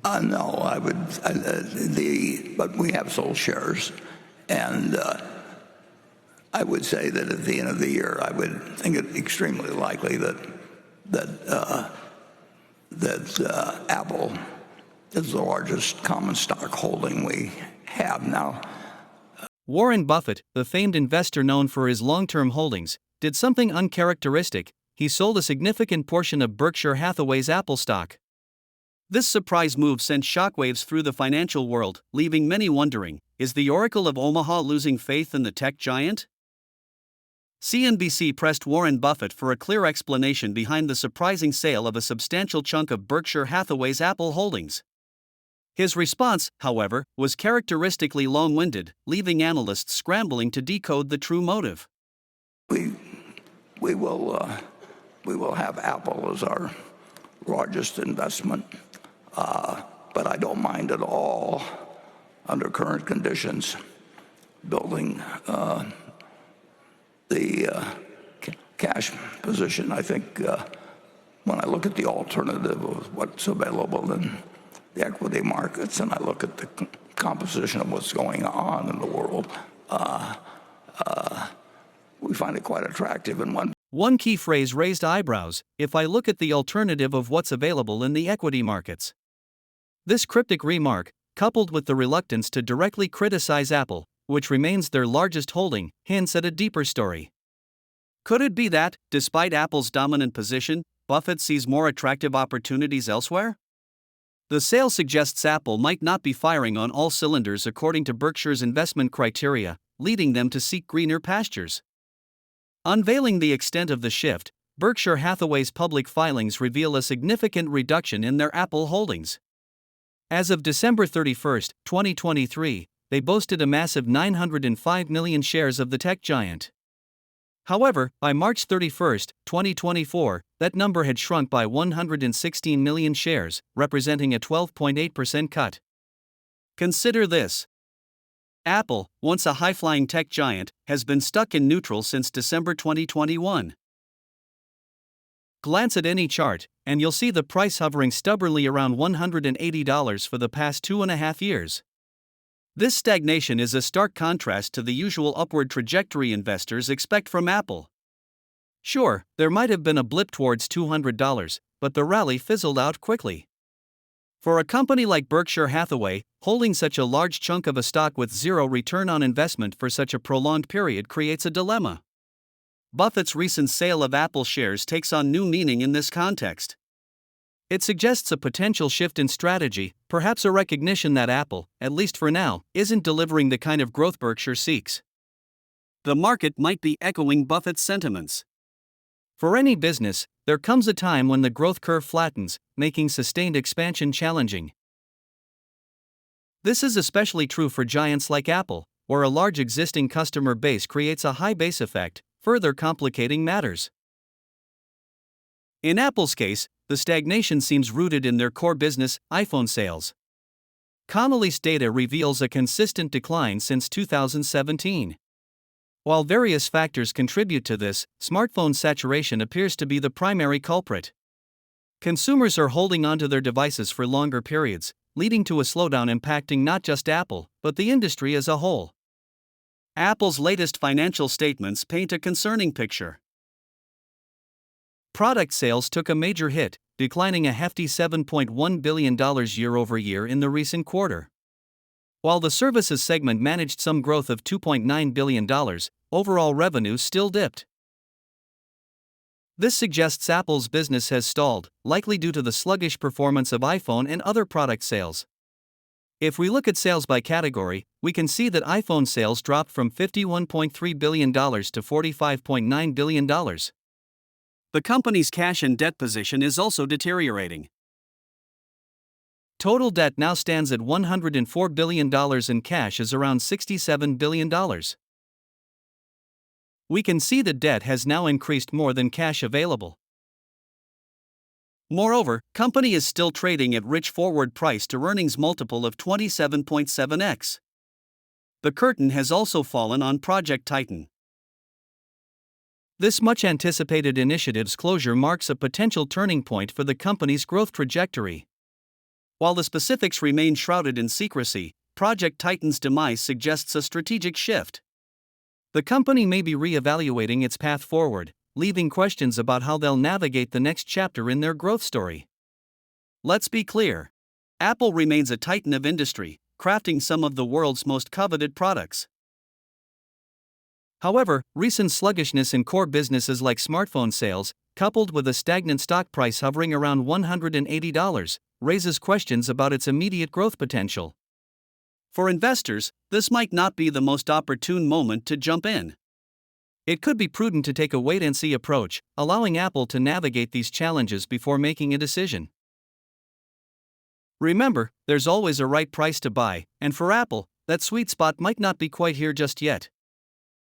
No, I would. But we have sold shares, and I would say that at the end of the year, I would think it extremely likely that Apple is the largest common stock holding we have now. Warren Buffett, the famed investor known for his long-term holdings, did something uncharacteristic. He sold a significant portion of Berkshire Hathaway's Apple stock. This surprise move sent shockwaves through the financial world, leaving many wondering, is the Oracle of Omaha losing faith in the tech giant? CNBC pressed Warren Buffett for a clear explanation behind the surprising sale of a substantial chunk of Berkshire Hathaway's Apple holdings. His response, however, was characteristically long-winded, leaving analysts scrambling to decode the true motive. We will have Apple as our largest investment, but I don't mind at all, under current conditions, building the cash position. I think when I look at the alternative of what's available in the equity markets, and I look at the composition of what's going on in the world, we find it quite attractive. And one key phrase raised eyebrows: if I look at the alternative of what's available in the equity markets. This cryptic remark, coupled with the reluctance to directly criticize Apple, which remains their largest holding, hints at a deeper story. Could it be that, despite Apple's dominant position, Buffett sees more attractive opportunities elsewhere? The sale suggests Apple might not be firing on all cylinders according to Berkshire's investment criteria, leading them to seek greener pastures. Unveiling the extent of the shift, Berkshire Hathaway's public filings reveal a significant reduction in their Apple holdings. As of December 31, 2023, they boasted a massive 905 million shares of the tech giant. However, by March 31, 2024, that number had shrunk by 116 million shares, representing a 12.8% cut. Consider this. Apple, once a high-flying tech giant, has been stuck in neutral since December 2021. Glance at any chart, and you'll see the price hovering stubbornly around $180 for the past 2.5 years. This stagnation is a stark contrast to the usual upward trajectory investors expect from Apple. Sure, there might have been a blip towards $200, but the rally fizzled out quickly. For a company like Berkshire Hathaway, holding such a large chunk of a stock with zero return on investment for such a prolonged period creates a dilemma. Buffett's recent sale of Apple shares takes on new meaning in this context. It suggests a potential shift in strategy, perhaps a recognition that Apple, at least for now, isn't delivering the kind of growth Berkshire seeks. The market might be echoing Buffett's sentiments. For any business, there comes a time when the growth curve flattens, making sustained expansion challenging. This is especially true for giants like Apple, where a large existing customer base creates a high base effect, further complicating matters. In Apple's case, the stagnation seems rooted in their core business, iPhone sales. Connolly's data reveals a consistent decline since 2017. While various factors contribute to this, smartphone saturation appears to be the primary culprit. Consumers are holding onto their devices for longer periods, leading to a slowdown impacting not just Apple, but the industry as a whole. Apple's latest financial statements paint a concerning picture. Product sales took a major hit, declining a hefty $7.1 billion year-over-year in the recent quarter. While the services segment managed some growth of $2.9 billion, overall revenue still dipped. This suggests Apple's business has stalled, likely due to the sluggish performance of iPhone and other product sales. If we look at sales by category, we can see that iPhone sales dropped from $51.3 billion to $45.9 billion. The company's cash and debt position is also deteriorating. Total debt now stands at $104 billion and cash is around $67 billion. We can see that debt has now increased more than cash available. Moreover, company is still trading at rich forward price to earnings multiple of 27.7x. The curtain has also fallen on Project Titan. This much-anticipated initiative's closure marks a potential turning point for the company's growth trajectory. While the specifics remain shrouded in secrecy, Project Titan's demise suggests a strategic shift. The company may be re-evaluating its path forward, leaving questions about how they'll navigate the next chapter in their growth story. Let's be clear. Apple remains a titan of industry, crafting some of the world's most coveted products. However, recent sluggishness in core businesses like smartphone sales, coupled with a stagnant stock price hovering around $180, raises questions about its immediate growth potential. For investors, this might not be the most opportune moment to jump in. It could be prudent to take a wait-and-see approach, allowing Apple to navigate these challenges before making a decision. Remember, there's always a right price to buy, and for Apple, that sweet spot might not be quite here just yet.